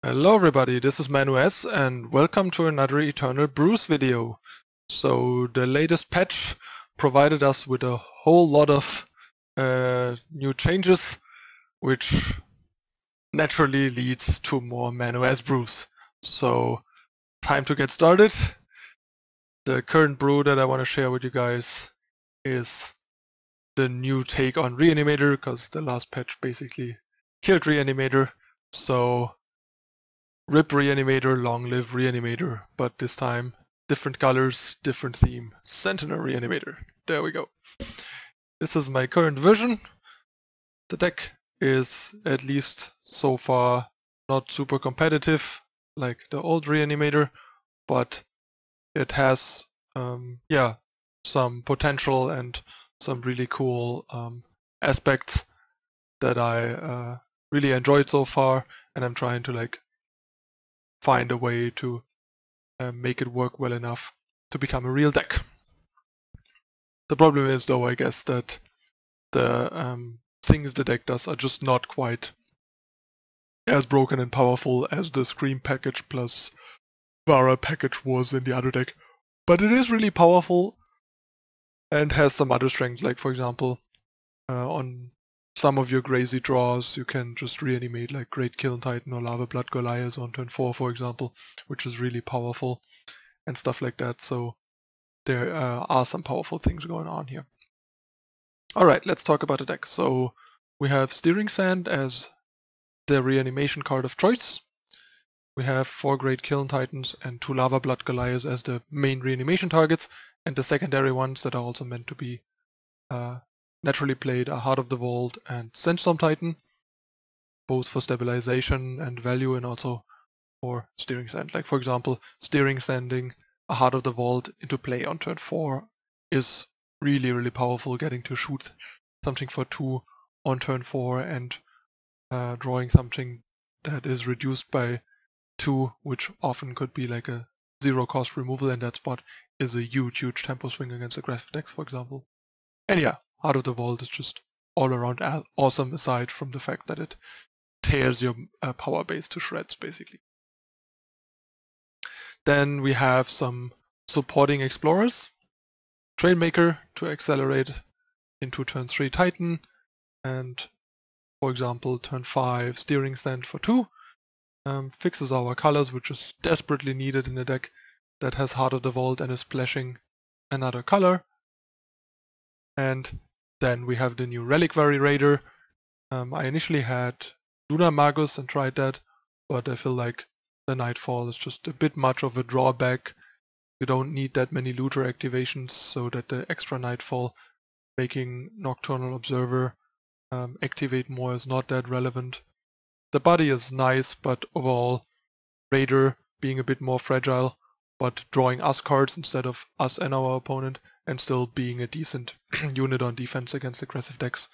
Hello everybody, this is ManuS and welcome to another Eternal Brews video. So the latest patch provided us with a whole lot of new changes, which naturally leads to more ManuS brews. So time to get started. The current brew that I want to share with you guys is the new take on Reanimator, because the last patch basically killed Reanimator. So RIP Reanimator, long live Reanimator, but this time different colors, different theme. Sentinel Reanimator. There we go. This is my current version. The deck is, at least so far, not super competitive like the old Reanimator, but it has some potential and some really cool aspects that I really enjoyed so far, and I'm trying to find a way to make it work well enough to become a real deck. The problem is, though, I guess, that the things the deck does are just not quite as broken and powerful as the Scream package plus Vara package was in the other deck. But it is really powerful and has some other strengths, like for example, on some of your crazy draws, you can just reanimate like Great-Kiln Titan or Lavablood Goliath on turn 4, for example, which is really powerful and stuff like that. So there are some powerful things going on here. Alright, let's talk about the deck. So we have Steering Sand as the reanimation card of choice. We have 4 Great-Kiln Titans and 2 Lavablood Goliaths as the main reanimation targets, and the secondary ones that are also meant to be naturally played are Heart of the Vault and Sandstorm Titan, both for stabilization and value and also for Steering Sand. Like for example, Steering Sanding a Heart of the Vault into play on turn 4 is really powerful, getting to shoot something for 2 on turn 4 and drawing something that is reduced by 2, which often could be like a 0 cost removal in that spot, is a huge tempo swing against aggressive decks, for example. And yeah, Heart of the Vault is just all around awesome, aside from the fact that it tears your power base to shreds, basically. Then we have some supporting explorers. Trailmaker to accelerate into turn 3 Titan, and for example turn 5 Steering Sand for 2. Fixes our colors, which is desperately needed in a deck that has Heart of the Vault and is splashing another color. And then we have the new Reliquary Raider. I initially had Lunar Magus and tried that, but I feel like the Nightfall is just a bit much of a drawback. You don't need that many looter activations, so that the extra Nightfall making Nocturnal Observer activate more is not that relevant. The body is nice, but overall Raider being a bit more fragile, but drawing us cards instead of us and our opponent, and still being a decent unit on defense against aggressive decks.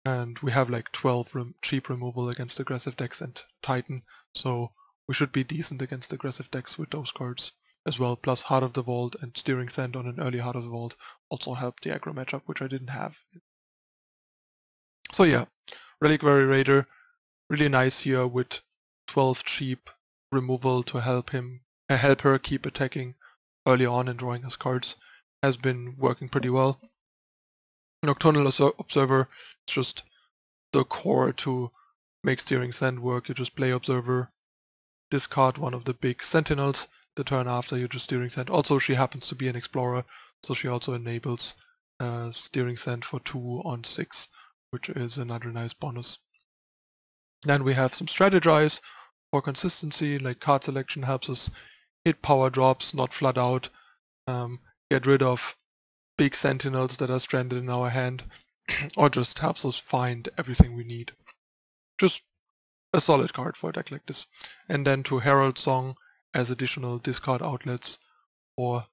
And we have like 12 cheap removal against aggressive decks and Titan, so we should be decent against aggressive decks with those cards as well. Plus Heart of the Vault and Steering Sand on an early Heart of the Vault also helped the aggro matchup, which I didn't have. So yeah, Reliquary Raider, really nice here with 12 cheap removal to help her keep attacking early on and drawing us cards. Has been working pretty well. Nocturnal Observer is just the core to make Steering Sand work. You just play Observer, discard one of the big Sentinels the turn after you just Steering Sand. Also, she happens to be an Explorer, so she also enables Steering Sand for 2 on 6, which is another nice bonus. Then we have some Strategize for consistency, like card selection helps us hit power drops, not flood out, get rid of big Sentinels that are stranded in our hand, or just helps us find everything we need. Just a solid card for a deck like this. And then to Herald Song as additional discard outlets for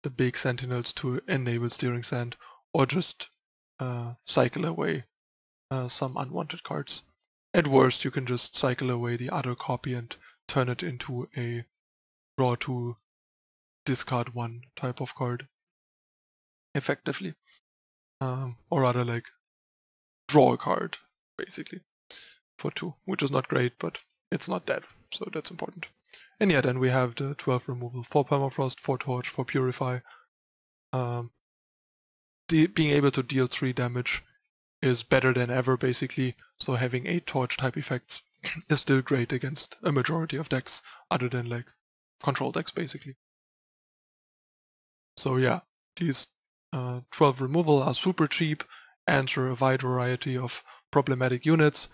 the big Sentinels to enable Steering Sand, or just cycle away some unwanted cards. At worst, you can just cycle away the other copy and turn it into a draw 2, discard 1 type of card, effectively. Or rather like draw a card, basically, for 2, which is not great, but it's not dead. so that's important. And yeah, then we have the 12 removal, 4 Permafrost, 4 Torch, 4 Purify. Being able to deal 3 damage is better than ever, basically, so having 8 Torch type effects is still great against a majority of decks, other than like control decks, basically. So yeah, these 12 removal are super cheap, answer a wide variety of problematic units,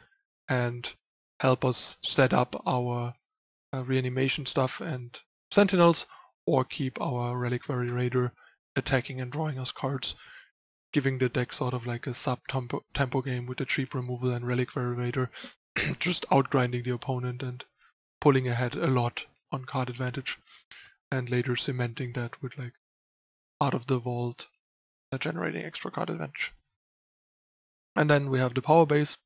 and help us set up our reanimation stuff and sentinels, or keep our Reliquary Raider attacking and drawing us cards, giving the deck sort of like a sub-tempo game with the cheap removal and Reliquary Raider, just outgrinding the opponent and pulling ahead a lot on card advantage, and later cementing that with like out of the vault generating extra card advantage. And then we have the power base,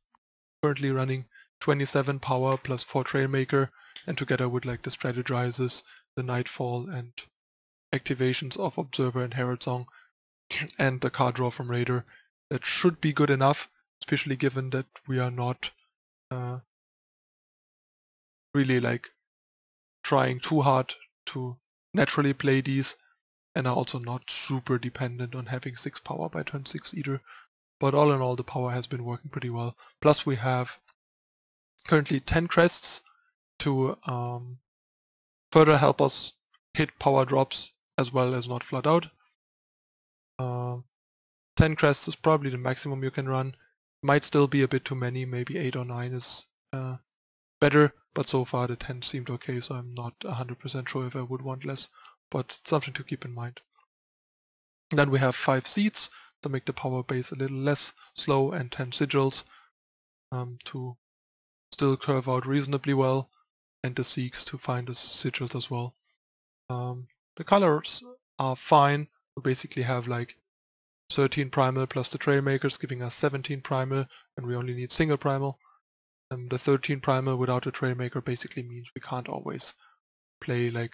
currently running 27 power plus 4 Trailmaker, and together with like the Strategizes, the Nightfall, and activations of Observer and Herald Song, and the card draw from Raider, that should be good enough, especially given that we are not really like trying too hard to naturally play these, and are also not super dependent on having 6 power by turn 6 either. But all in all, the power has been working pretty well. Plus we have currently 10 crests to further help us hit power drops as well as not flood out. 10 crests is probably the maximum you can run. Might still be a bit too many, maybe 8 or 9 is better, but so far the 10 seemed okay, so I'm not 100% sure if I would want less, but it's something to keep in mind. And then we have 5 seeds to make the power base a little less slow, and 10 sigils to still curve out reasonably well, and the seeks to find the sigils as well. The colors are fine. We basically have like 13 Primal plus the Trailmakers giving us 17 Primal, and we only need single Primal. The 13 Primal without a Trailmaker basically means we can't always play like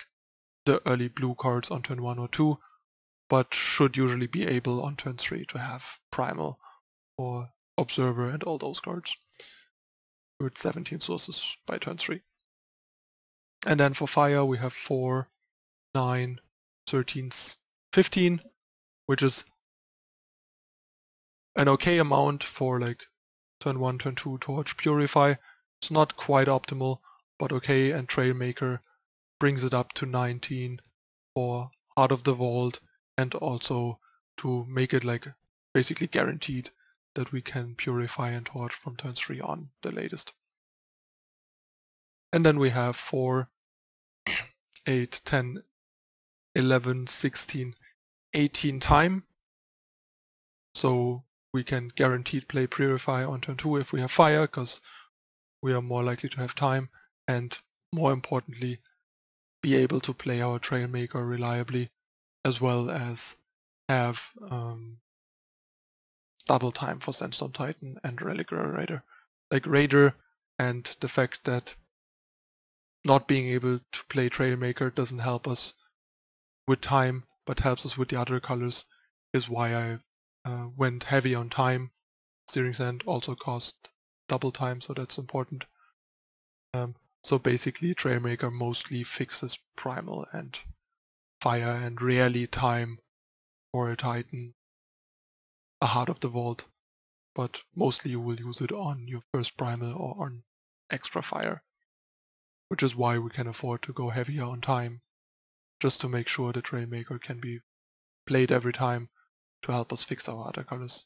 the early blue cards on turn 1 or 2, but should usually be able on turn 3 to have Primal or Observer and all those cards with 17 sources by turn 3. And then for fire we have 4, 9, 13, 15, which is an okay amount for like turn 1, turn 2 Torch, Purify. It's not quite optimal, but okay, and Trailmaker brings it up to 19 for Heart of the Vault, and also to make it like basically guaranteed that we can Purify and Torch from turn 3 on, the latest. And then we have 4, 8, 10, 11, 16, 18 time. So we can guaranteed play Purify on turn 2 if we have fire, because we are more likely to have time, and more importantly, be able to play our Trailmaker reliably, as well as have double time for Sandstorm Titan and Reliquary Raider. Like Raider, and the fact that not being able to play Trailmaker doesn't help us with time, but helps us with the other colors, is why I went heavy on time. Steering Sand also cost double time, so that's important. So basically Trailmaker mostly fixes Primal and fire, and rarely time for a Titan, a Heart of the Vault, but mostly you will use it on your first Primal or on extra fire, which is why we can afford to go heavier on time, just to make sure the Trailmaker can be played every time to help us fix our other colors.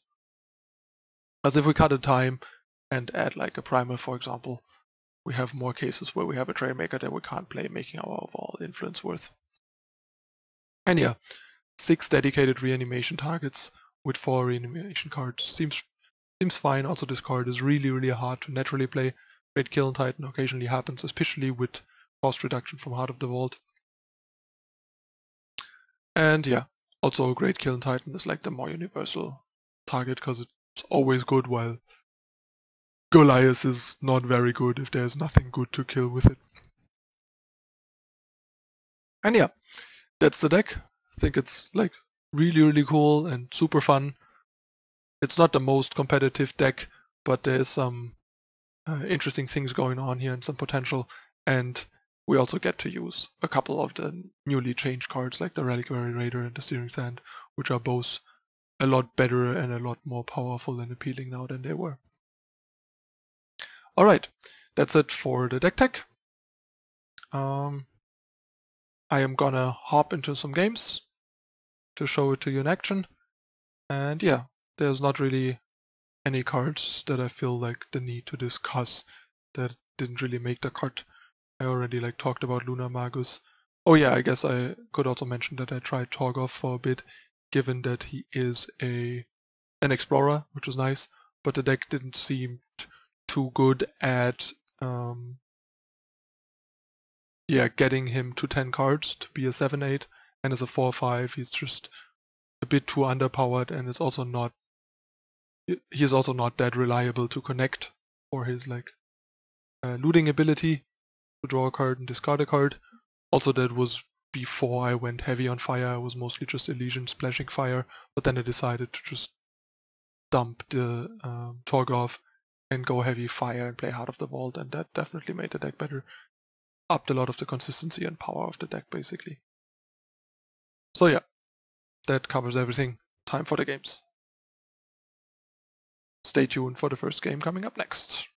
As if we cut a time and add like a Primal, for example, we have more cases where we have a Trailmaker that we can't play, making our overall influence worse. And yeah, 6 dedicated reanimation targets with 4 reanimation cards seems fine. Also this card is really hard to naturally play. Great-Kiln Titan occasionally happens, especially with cost reduction from Heart of the Vault. And yeah, also Great-Kiln Titan is like the more universal target, because it's always good, while Goliath is not very good if there's nothing good to kill with it. And yeah, that's the deck. I think it's like really cool and super fun. It's not the most competitive deck, but there's some interesting things going on here and some potential. and we also get to use a couple of the newly changed cards like the Reliquary Raider and the Steering Sand, which are both a lot better and a lot more powerful and appealing now than they were. Alright, that's it for the deck tech. I am gonna hop into some games to show it to you in action, and yeah, there's not really any cards that I feel like the need to discuss that didn't really make the cut. I already talked about Lunar Magus. Oh yeah, I guess I could also mention that I tried Torgoth for a bit, given that he is an explorer, which was nice, but the deck didn't seem too good at getting him to 10 cards to be a 7/8, and as a 4/5 he's just a bit too underpowered, and he's also not that reliable to connect for his looting ability to draw a card and discard a card. Also, that was before I went heavy on fire. I was mostly just Elysian splashing fire, but then I decided to just dump the Torgoth and go heavy fire and play Heart of the Vault, and that definitely made the deck better. Upped a lot of the consistency and power of the deck, basically. So yeah, that covers everything. Time for the games. Stay tuned for the first game coming up next.